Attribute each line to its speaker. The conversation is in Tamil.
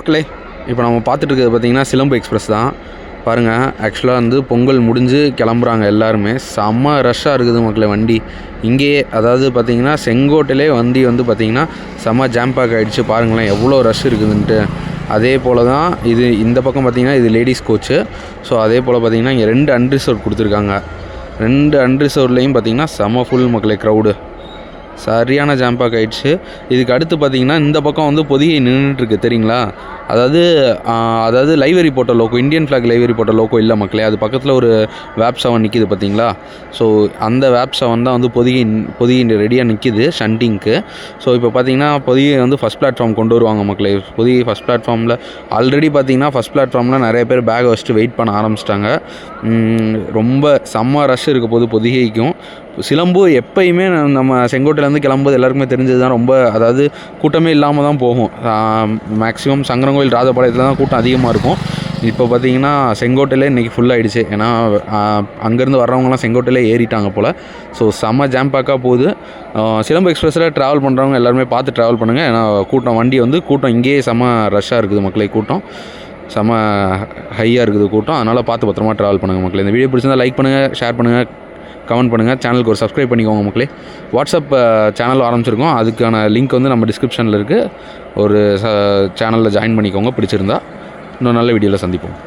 Speaker 1: மக்களே, இப்போ நம்ம பார்த்துட்டு இருக்கிறது பார்த்திங்கன்னா சிலம்பு எக்ஸ்பிரஸ் தான். பாருங்கள், ஆக்சுவலாக வந்து பொங்கல் முடிஞ்சு கிளம்புறாங்க எல்லாருமே. செம்ம ரஷ்ஷாக இருக்குது மக்களே வண்டி. இங்கேயே அதாவது பார்த்திங்கன்னா செங்கோட்டையிலே வண்டி வந்து பார்த்திங்கன்னா செம்ம ஜாம் பேக் ஆகிடுச்சு. பாருங்களேன் எவ்வளோ ரஷ் இருக்குதுன்ட்டு. அதே போல் தான் இது இந்த பக்கம் பார்த்திங்கன்னா இது லேடிஸ் கோச்சு. ஸோ அதே போல் பார்த்திங்கன்னா இங்கே 2 அன்ரிசர்வ் கொடுத்துருக்காங்க. 2 அன்ரிசர்வ்லேயும் பார்த்திங்கன்னா செம்ம ஃபுல் மக்களே க்ரௌடு. சரியான ஜாம்பேக் ஆகிடுச்சு. இதுக்கு அடுத்து பார்த்திங்கன்னா இந்த பக்கம் வந்து பொதிகை நின்றுட்டுருக்கு தெரியுங்களா. அதாவது லைவரி போட்ட லோக்கோ, இந்தியன் ஃப்ளாக் லைவரி போட்ட லோக்கோ இல்லை மக்களே. அது பக்கத்தில் ஒரு வேப் 7 நிற்கிது பார்த்தீங்களா. ஸோ அந்த வேப் 7 தான் வந்து பொதிகை ரெடியாக நிற்கிது ஷண்டிங்க்கு. ஸோ இப்போ பார்த்தீங்கன்னா பொதிகை வந்து ஃபஸ்ட் பிளாட்ஃபார்ம் கொண்டு வருவாங்க மக்களே. பொதிகை ஃபஸ்ட் பிளாட்ஃபார்மில் ஆல்ரெடி பார்த்தீங்கன்னா ஃபஸ்ட் பிளாட்ஃபார்மில் நிறைய பேர் பேக்கை வச்சுட்டு வெயிட் பண்ண ஆரம்பிச்சிட்டாங்க. ரொம்ப செம்ம ரஷ் இருக்க போது பொதிகைக்கும். சிலம்பு எப்பயுமே நம்ம செங்கோட்டையிலேருந்து கிளம்பும்போது எல்லாருக்குமே தெரிஞ்சது தான். ரொம்ப அதாவது கூட்டமே இல்லாமல் தான் போகும். மேக்ஸிமம் சங்கரங்கோயில் ராஜபாளையத்தில் தான் கூட்டம் அதிகமாக இருக்கும். இப்போ பார்த்தீங்கன்னா செங்கோட்டையிலே இன்றைக்கி ஃபுல்லாகிடுச்சு. ஏன்னா அங்கேருந்து வர்றவங்கலாம் செங்கோட்டையிலே ஏறிட்டாங்க போல். ஸோ செம்ம ஜாம் பேக்காக போகுது. சிலம்பு எக்ஸ்பிரஸில் ட்ராவல் பண்ணுறவங்க எல்லாருமே பார்த்து ட்ராவல் பண்ணுங்கள். ஏன்னா கூட்டம் இங்கேயே செம்ம ரஷ்ஷாக இருக்குது மக்களே. கூட்டம் செம்ம ஹையாக இருக்குது கூட்டம். அதனால் பார்த்து பத்திரமா ட்ராவல் பண்ணுங்கள் மக்களே. இந்த வீடியோ பிடிச்சிருந்தால் லைக் பண்ணுங்கள், ஷேர் பண்ணுங்கள், கமெண்ட் பண்ணுங்கள். சேனலுக்கு ஒரு சப்ஸ்கிரைப் பண்ணிக்கோங்க மக்களே. வாட்ஸ்அப் சேனல் ஆரம்பிச்சிருக்கோம். அதுக்கான லிங்க் வந்து நம்ம டிஸ்கிரிப்ஷனில் இருக்குது. ஒரு சேனலில் ஜாயின் பண்ணிக்கோங்க பிடிச்சிருந்தா. இன்னும் நல்ல வீடியோவில் சந்திப்போம்.